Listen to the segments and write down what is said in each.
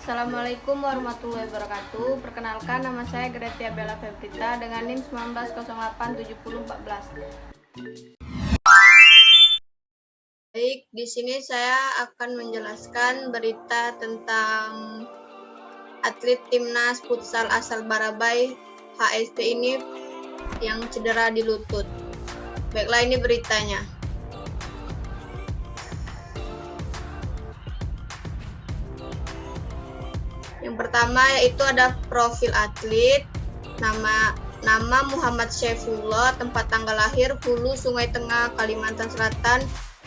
Assalamualaikum warahmatullahi wabarakatuh. Perkenalkan, nama saya Gretia Bella Febrita dengan NIM 19087014. Baik, di sini saya akan menjelaskan berita tentang atlet timnas futsal asal Barabai HSP ini yang cedera di lutut. Baiklah, ini beritanya. Yang pertama yaitu ada profil atlet, nama Muhammad Syaifullah, tempat tanggal lahir Hulu, Sungai Tengah, Kalimantan Selatan,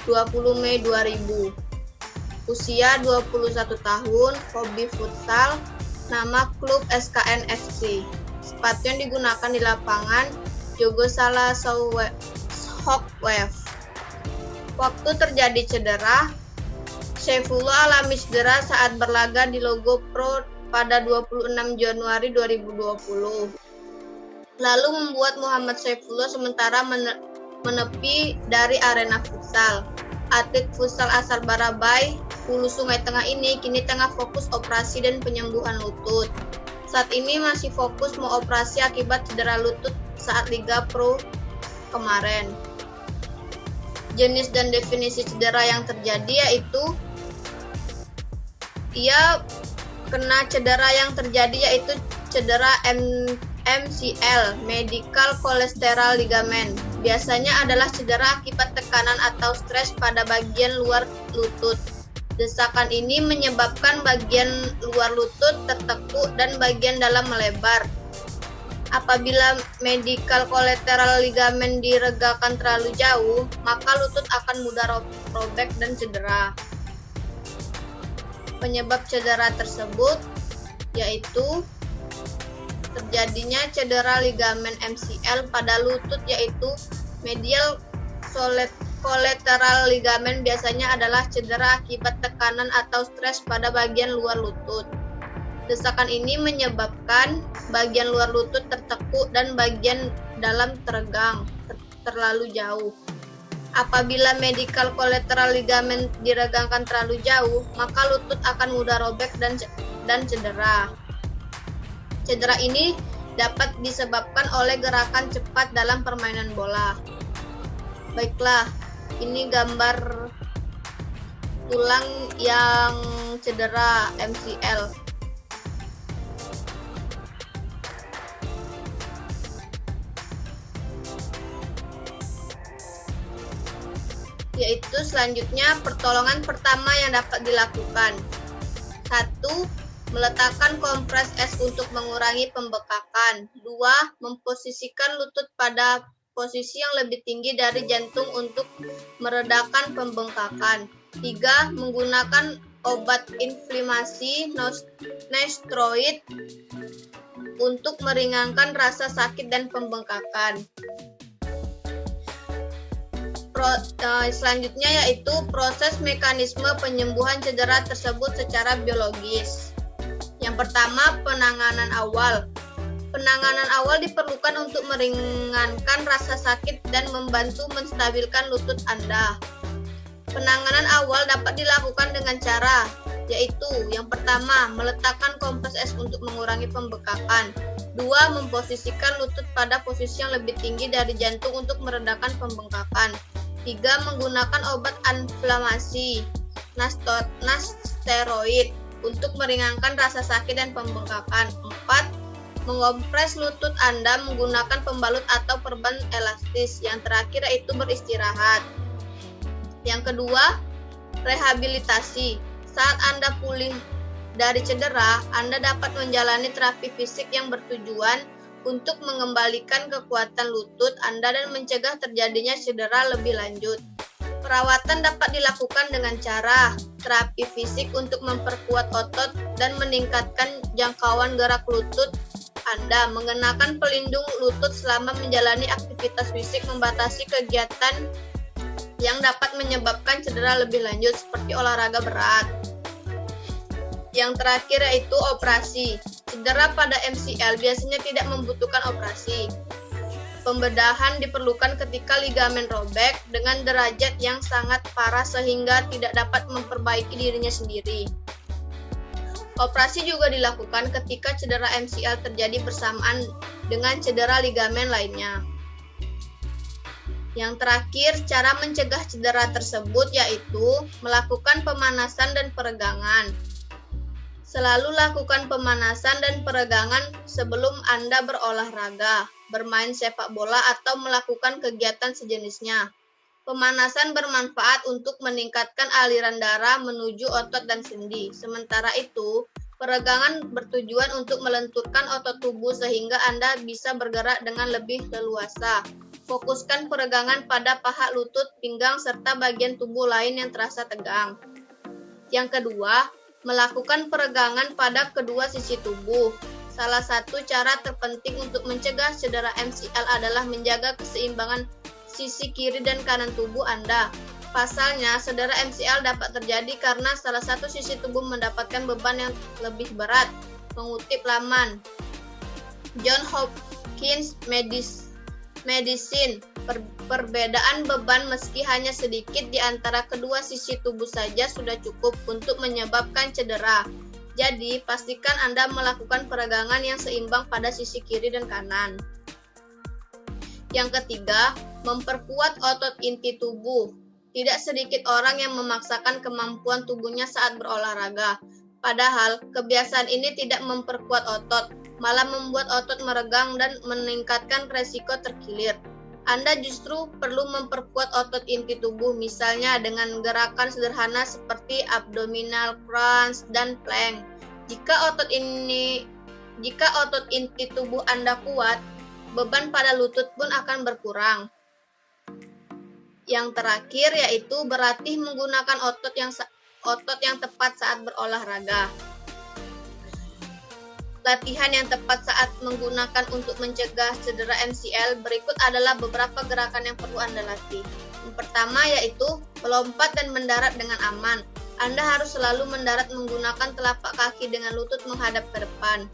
20 Mei 2000. Usia 21 tahun, hobi futsal, nama klub SKN FC. Sepatu yang digunakan di lapangan Jogosala Shockwave. Waktu terjadi cedera, Syaifullah alami cedera saat berlaga di Logo Pro pada 26 Januari 2020. Lalu membuat Muhammad Syaifullah sementara menepi dari arena futsal. Atlet futsal asal Barabai, Hulu Sungai Tengah ini kini tengah fokus operasi dan penyembuhan lutut. Saat ini masih fokus mau operasi akibat cedera lutut saat Liga Pro kemarin. Jenis dan definisi cedera yang terjadi yaitu ia kena cedera yang terjadi yaitu cedera MCL, Medial Collateral Ligament. Biasanya adalah cedera akibat tekanan atau stres pada bagian luar lutut. Desakan ini menyebabkan bagian luar lutut tertekuk dan bagian dalam melebar. Apabila Medial Collateral Ligament diregangkan terlalu jauh, maka lutut akan mudah robek dan cedera. Penyebab cedera tersebut yaitu terjadinya cedera ligamen MCL pada lutut yaitu medial collateral ligament biasanya adalah cedera akibat tekanan atau stres pada bagian luar lutut. Desakan ini menyebabkan bagian luar lutut tertekuk dan bagian dalam teregang terlalu jauh. Apabila medial collateral ligament diregangkan terlalu jauh, maka lutut akan mudah robek dan cedera. Cedera ini dapat disebabkan oleh gerakan cepat dalam permainan bola. Baiklah, ini gambar tulang yang cedera MCL. Yaitu selanjutnya pertolongan pertama yang dapat dilakukan. 1. Meletakkan kompres es untuk mengurangi pembekakan. 2. Memposisikan lutut pada posisi yang lebih tinggi dari jantung untuk meredakan pembengkakan. 3. Menggunakan obat inflamasi nonsteroid untuk meringankan rasa sakit dan pembengkakan. Selanjutnya yaitu proses mekanisme penyembuhan cedera tersebut secara biologis. Yang pertama, penanganan awal. Penanganan awal diperlukan untuk meringankan rasa sakit dan membantu menstabilkan lutut Anda. Penanganan awal dapat dilakukan dengan cara yaitu yang pertama, meletakkan kompres es untuk mengurangi pembekakan. 2. Memposisikan lutut pada posisi yang lebih tinggi dari jantung untuk meredakan pembengkakan. 3. Menggunakan obat inflamasi nonsteroid untuk meringankan rasa sakit dan pembengkakan. 4. Mengompres lutut Anda menggunakan pembalut atau perban elastis. Yang terakhir yaitu beristirahat. Yang kedua, rehabilitasi. Saat Anda pulih dari cedera, Anda dapat menjalani terapi fisik yang bertujuan untuk mengembalikan kekuatan lutut Anda dan mencegah terjadinya cedera lebih lanjut. Perawatan dapat dilakukan dengan cara terapi fisik untuk memperkuat otot dan meningkatkan jangkauan gerak lutut Anda, mengenakan pelindung lutut selama menjalani aktivitas fisik, membatasi kegiatan yang dapat menyebabkan cedera lebih lanjut seperti olahraga berat. Yang terakhir yaitu operasi. Cedera pada MCL biasanya tidak membutuhkan operasi. Pembedahan diperlukan ketika ligamen robek dengan derajat yang sangat parah sehingga tidak dapat memperbaiki dirinya sendiri. Operasi juga dilakukan ketika cedera MCL terjadi bersamaan dengan cedera ligamen lainnya. Yang terakhir, cara mencegah cedera tersebut yaitu melakukan pemanasan dan peregangan. Selalu lakukan pemanasan dan peregangan sebelum Anda berolahraga, bermain sepak bola, atau melakukan kegiatan sejenisnya. Pemanasan bermanfaat untuk meningkatkan aliran darah menuju otot dan sendi. Sementara itu, peregangan bertujuan untuk melenturkan otot tubuh sehingga Anda bisa bergerak dengan lebih leluasa. Fokuskan peregangan pada paha, lutut, pinggang, serta bagian tubuh lain yang terasa tegang. Yang kedua, melakukan peregangan pada kedua sisi tubuh. Salah satu cara terpenting untuk mencegah cedera MCL adalah menjaga keseimbangan sisi kiri dan kanan tubuh Anda. Pasalnya, cedera MCL dapat terjadi karena salah satu sisi tubuh mendapatkan beban yang lebih berat. Mengutip laman Johns Hopkins Medicine, perbedaan beban meski hanya sedikit di antara kedua sisi tubuh saja sudah cukup untuk menyebabkan cedera. Jadi, pastikan Anda melakukan peregangan yang seimbang pada sisi kiri dan kanan. Yang ketiga, memperkuat otot inti tubuh. Tidak sedikit orang yang memaksakan kemampuan tubuhnya saat berolahraga. Padahal, kebiasaan ini tidak memperkuat otot, malah membuat otot meregang dan meningkatkan resiko terkilir. Anda justru perlu memperkuat otot inti tubuh, misalnya dengan gerakan sederhana seperti abdominal crunch dan plank. Jika otot inti tubuh Anda kuat, beban pada lutut pun akan berkurang. Yang terakhir yaitu berlatih menggunakan otot yang tepat saat berolahraga. Latihan yang tepat saat menggunakan untuk mencegah cedera MCL berikut adalah beberapa gerakan yang perlu Anda latih. Yang pertama yaitu melompat dan mendarat dengan aman. Anda harus selalu mendarat menggunakan telapak kaki dengan lutut menghadap ke depan,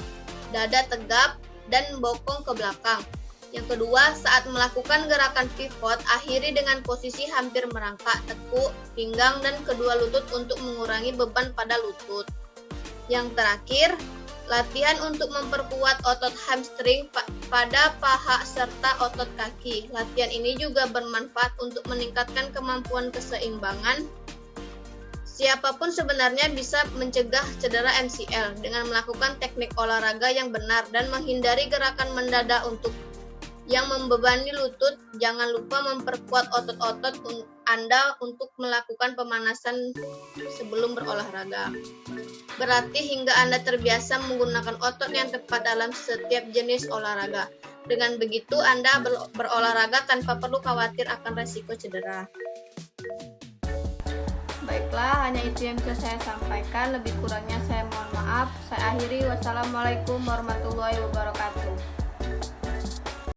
dada tegap, dan bokong ke belakang. Yang kedua, saat melakukan gerakan pivot, akhiri dengan posisi hampir merangkak, tekuk, pinggang, dan kedua lutut untuk mengurangi beban pada lutut. Yang terakhir, latihan untuk memperkuat otot hamstring pada paha serta otot kaki. Latihan ini juga bermanfaat untuk meningkatkan kemampuan keseimbangan. Siapapun sebenarnya bisa mencegah cedera MCL dengan melakukan teknik olahraga yang benar dan menghindari gerakan mendadak yang membebani lutut. Jangan lupa memperkuat otot-otot Anda untuk melakukan pemanasan sebelum berolahraga. Berlatih hingga Anda terbiasa menggunakan otot yang tepat dalam setiap jenis olahraga. Dengan begitu, Anda berolahraga tanpa perlu khawatir akan resiko cedera. Baiklah, hanya itu yang bisa saya sampaikan. Lebih kurangnya saya mohon maaf. Saya akhiri. Wassalamualaikum warahmatullahi wabarakatuh.